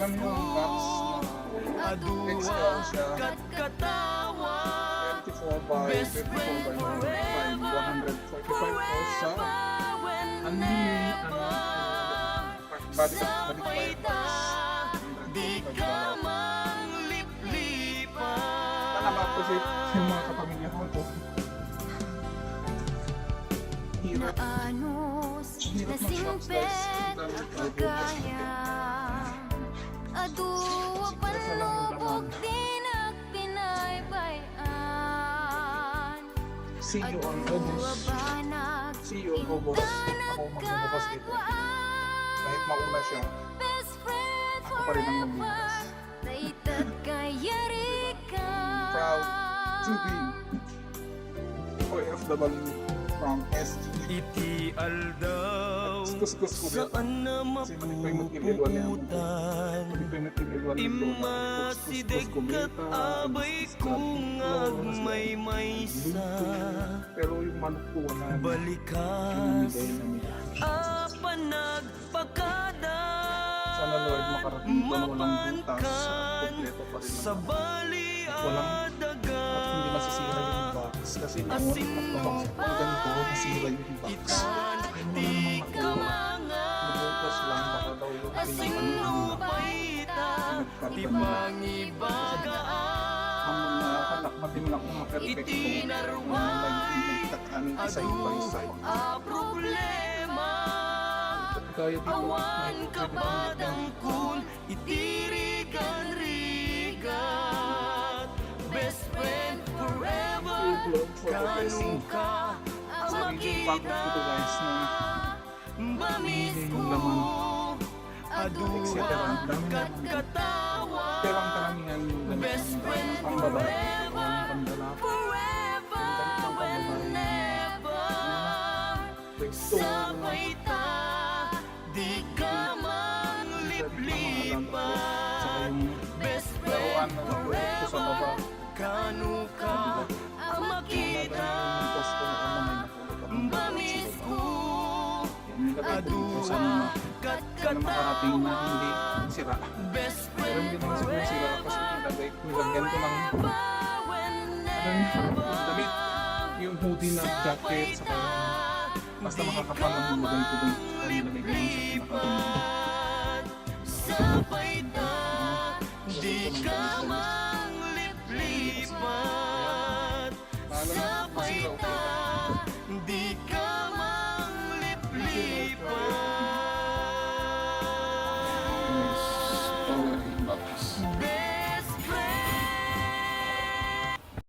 Tingnan mo yung box na XL siya. 24 by 24 by 145 po sa unlimited body box. Sana ma-appreciate yung mga kapamilya ko po. Hirap. Hirap mag-shops guys. Kagaya aduwa panlubog din at pinaybayan. See you on August. See you on August. Ako magbubukas dito. Kahit mauna siya, ako pa rin ang magbubukas. Proud to be OFW from SG. Iti aldaw Kuskus ko ba? saan na mapuputan Imasidig kat abay kung agmay maysa Pero yung manok po na Balikas namin. Apanagpakada Sana Lord makarating ko na walang butas at kompleto pa rin Sa bali walang adaga at hindi masisira yung box kasi noon pagpapaksa ko ganito nasira yung box hindi mo naman makuha nabutas lang baka daw yung aking hamon na anak madimin ako maka-effect ko na nag-infect aning isa by side kaya dito Awan kapadang kun itirikan rigat Best friend forever Kanong ka sarili yung bago dito guys na Mamis yung ko laman Aduwa katkatawa pero ang karamihan yung ganito Best friend ang babae forever ang pandalaki Forever whenever Sabay ta Di ka man liplipat Best friend forever Kanu ka makita Mamis ko Aduwa makarating na hindi sira Best pero friend hindi naman siguro sira kasi nilagyan ko ng damit yung hoodie na jacket saka basta makakapal ang hulagay ko dun ay nilagay ko lang siya lipat Sabay ta Di ka man liplipat Paalam.